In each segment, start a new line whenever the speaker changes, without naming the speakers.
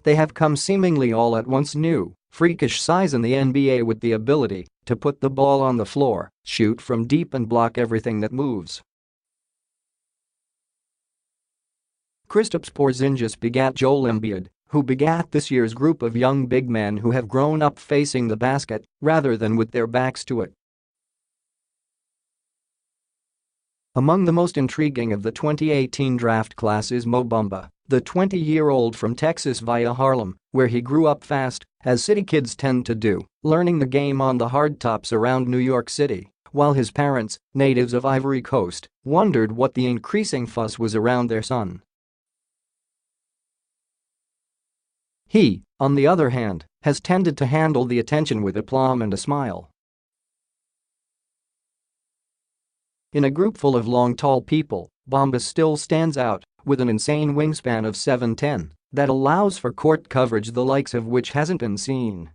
They have come seemingly all at once: new, freakish size in the NBA with the ability to put the ball on the floor, shoot from deep and block everything that moves. Kristaps Porzingis begat Joel Embiid, who begat this year's group of young big men who have grown up facing the basket rather than with their backs to it. Among the most intriguing of the 2018 draft class is Mo Bamba, the 20-year-old from Texas via Harlem, where he grew up fast, as city kids tend to do, learning the game on the hardtops around New York City, while his parents, natives of Ivory Coast, wondered what the increasing fuss was around their son. He, on the other hand, has tended to handle the attention with aplomb and a smile. In a group full of long, tall people, Bamba still stands out, with an insane wingspan of 7'10" that allows for court coverage the likes of which hasn't been seen.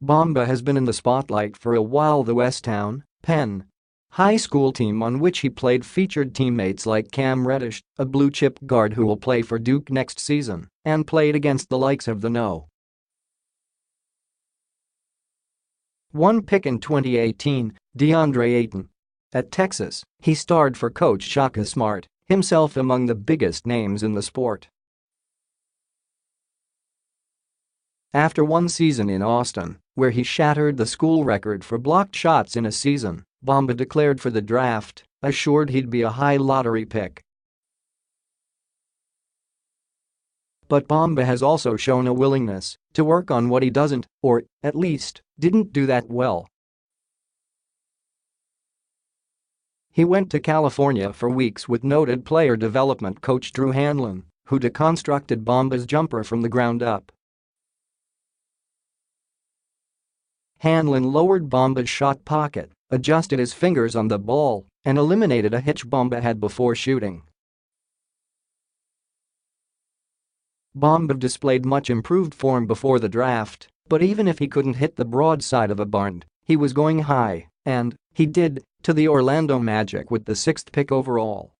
Bamba has been in the spotlight for a while. The Westtown, Penn high school team on which he played featured teammates like Cam Reddish, a blue-chip guard who will play for Duke next season, and played against the likes of the No. 1 pick in 2018, DeAndre Ayton. At Texas, he starred for coach Shaka Smart, himself among the biggest names in the sport. After one season in Austin, where he shattered the school record for blocked shots in a season, Bamba declared for the draft, assured he'd be a high lottery pick. But Bamba has also shown a willingness to work on what he doesn't, or, at least, didn't do that well. He went to California for weeks with noted player development coach Drew Hanlon, who deconstructed Bamba's jumper from the ground up. Hanlon lowered Bamba's shot pocket, adjusted his fingers on the ball, and eliminated a hitch Bamba had before shooting. Bamba displayed much improved form before the draft, but even if he couldn't hit the broadside of a barn, he was going high, and he did, to the Orlando Magic with the 6th pick overall.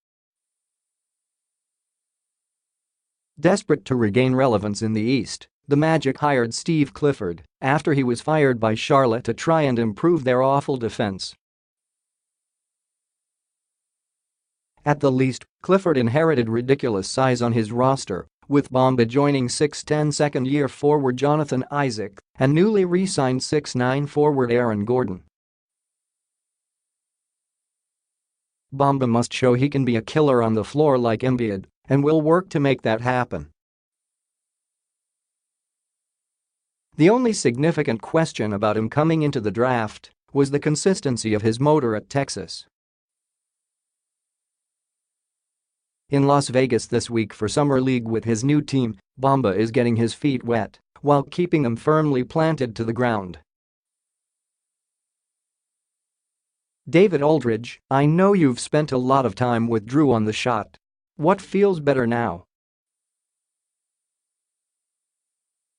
Desperate to regain relevance in the East, the Magic hired Steve Clifford after he was fired by Charlotte to try and improve their awful defense. At the least, Clifford inherited ridiculous size on his roster, with Bamba joining 6'10" second-year forward Jonathan Isaac and newly re-signed 6'9" forward Aaron Gordon. Bamba must show he can be a killer on the floor like Embiid, and will work to make that happen. The only significant question about him coming into the draft was the consistency of his motor at Texas. In Las Vegas this week for Summer League with his new team, Bamba is getting his feet wet while keeping them firmly planted to the ground. David Aldridge, I know you've spent a lot of time with Drew on the shot. What feels better now?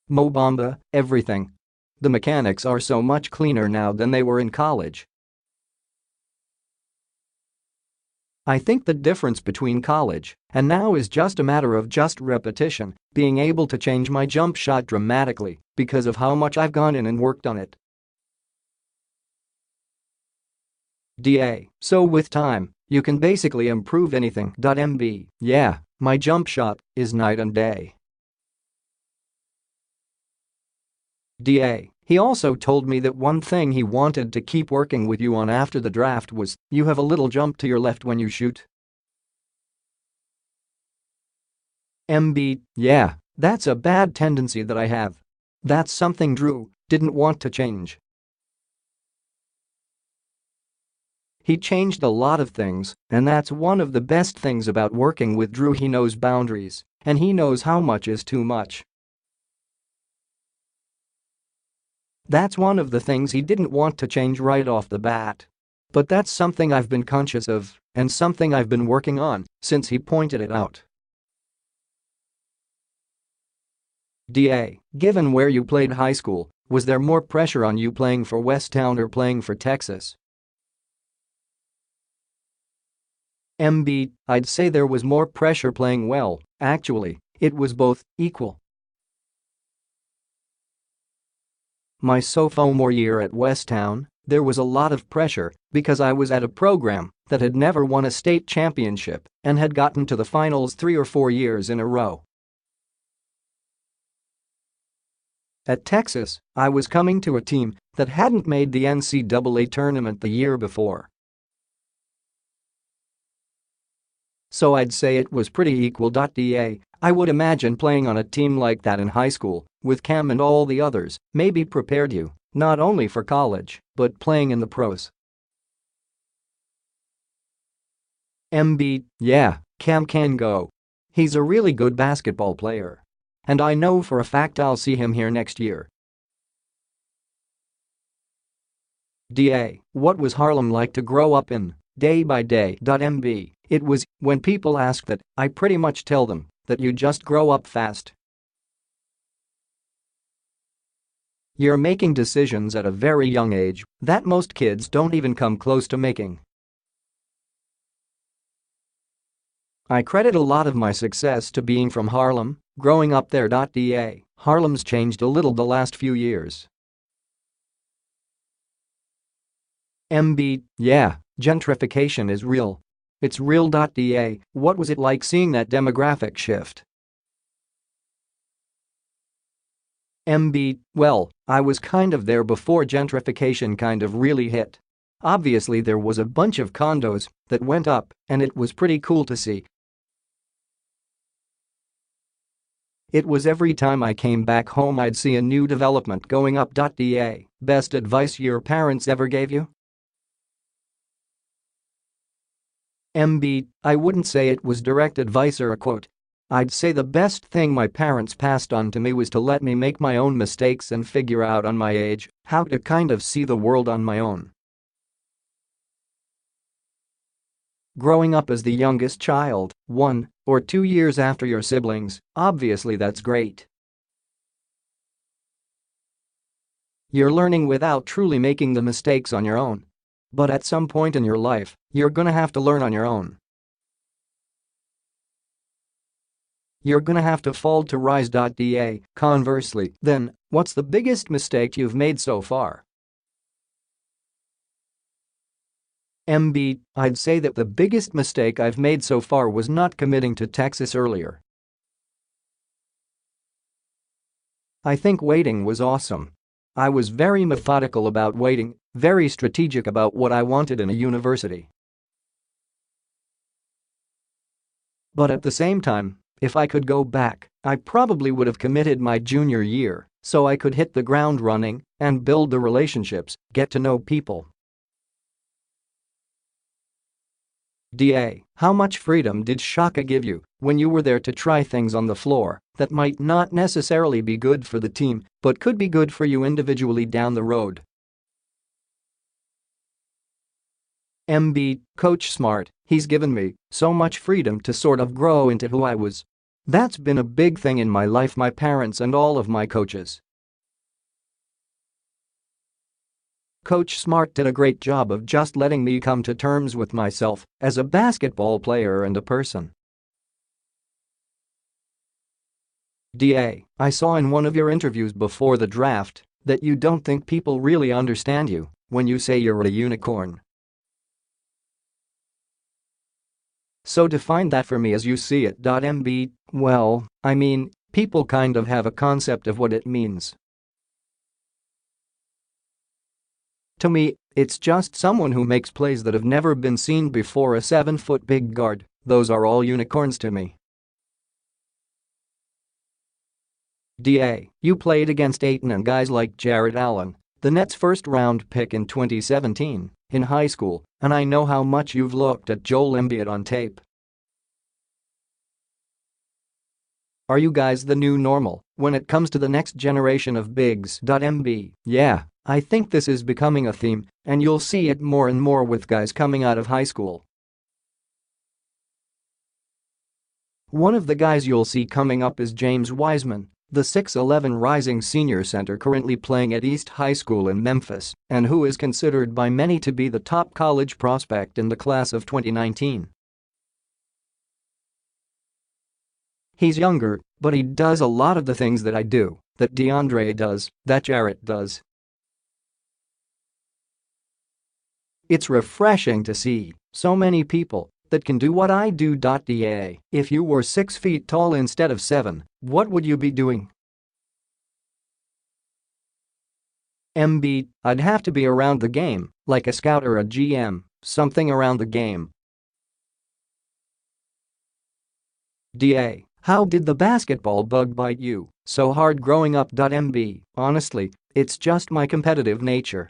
Mo Bamba, everything. The mechanics are so much cleaner now than they were in college. I think the difference between college and now is just a matter of just repetition, being able to change my jump shot dramatically because of how much I've gone in and worked on it. So with time, you can basically improve anything. MB, yeah, my jump shot is night and day. He also told me that one thing he wanted to keep working with you on after the draft was, you have a little jump to your left when you shoot. MB, yeah, that's a bad tendency that I have. That's something Drew didn't want to change. He changed a lot of things, and that's one of the best things about working with Drew. He knows boundaries, and he knows how much is too much. That's one of the things he didn't want to change right off the bat. But that's something I've been conscious of, and something I've been working on since he pointed it out. Given where you played high school, was there more pressure on you playing for Westtown or playing for Texas? MB, I'd say there was more pressure playing well Actually, it was both, equal. My sophomore year at Westtown, there was a lot of pressure because I was at a program that had never won a state championship and had gotten to the finals 3 or 4 years in a row. At Texas, I was coming to a team that hadn't made the NCAA tournament the year before. So I'd say it was pretty equal. I would imagine playing on a team like that in high school, with Cam and all the others, maybe prepared you, not only for college, but playing in the pros. Embiid, yeah, Cam can go. He's a really good basketball player. And I know for a fact I'll see him here next year. What was Harlem like to grow up in? Day by day. MB, it was, when people ask that, I pretty much tell them that you just grow up fast. You're making decisions at a very young age that most kids don't even come close to making. I credit a lot of my success to being from Harlem, growing up there. Harlem's changed a little the last few years. MB, yeah, gentrification is real. It's real. What was it like seeing that demographic shift? MB, well, I was kind of there before gentrification kind of really hit. Obviously there was a bunch of condos that went up and it was pretty cool to see. It was every time I came back home I'd see a new development going up. Best advice your parents ever gave you? MB, I wouldn't say it was direct advice or a quote. I'd say the best thing my parents passed on to me was to let me make my own mistakes and figure out on my age how to kind of see the world on my own. Growing up as the youngest child, 1 or 2 years after your siblings, obviously that's great. You're learning without truly making the mistakes on your own. But at some point in your life, you're gonna have to learn on your own. You're gonna have to fall to rise. Conversely, then, what's the biggest mistake you've made so far? MB, I'd say that the biggest mistake I've made so far was not committing to Texas earlier. I think waiting was awesome. I was very methodical about waiting, very strategic about what I wanted in a university. But at the same time, if I could go back, I probably would have committed my junior year so I could hit the ground running and build the relationships, get to know people. How much freedom did Shaka give you when you were there to try things on the floor that might not necessarily be good for the team but could be good for you individually down the road? MB, Coach Smart, he's given me so much freedom to sort of grow into who I was. That's been a big thing in my life, my parents and all of my coaches. Coach Smart did a great job of just letting me come to terms with myself as a basketball player and a person. I saw in one of your interviews before the draft that you don't think people really understand you when you say you're a unicorn. So define that for me as you see it. MB, well, I mean, people kind of have a concept of what it means. To me, it's just someone who makes plays that have never been seen before. A 7-foot big guard, those are all unicorns to me. You played against Ayton and guys like Jarrett Allen, the Nets' first-round pick in 2017, in high school, and I know how much you've looked at Joel Embiid on tape. Are you guys the new normal when it comes to the next generation of bigs? MB, yeah, I think this is becoming a theme, and you'll see it more and more with guys coming out of high school. One of the guys you'll see coming up is James Wiseman, the 6'11" rising senior center currently playing at East High School in Memphis and who is considered by many to be the top college prospect in the class of 2019. He's younger, but he does a lot of the things that I do, that DeAndre does, that Jarrett does. It's refreshing to see so many people that can do what I do. Da. If you were 6 feet tall instead of 7, what would you be doing? Embiid, I'd have to be around the game, like a scout or a GM, something around the game. Da, how did the basketball bug bite you so hard growing up? MB, honestly, it's just my competitive nature.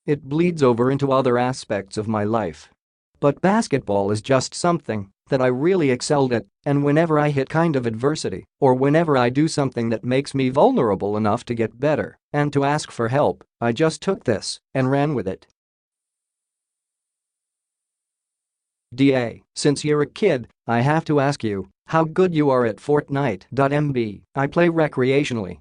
It bleeds over into other aspects of my life. But basketball is just something that I really excelled at, and whenever I hit kind of adversity, or whenever I do something that makes me vulnerable enough to get better and to ask for help, I just took this and ran with it. Da, since you're a kid, I have to ask you how good you are at Fortnite. MB, I play recreationally,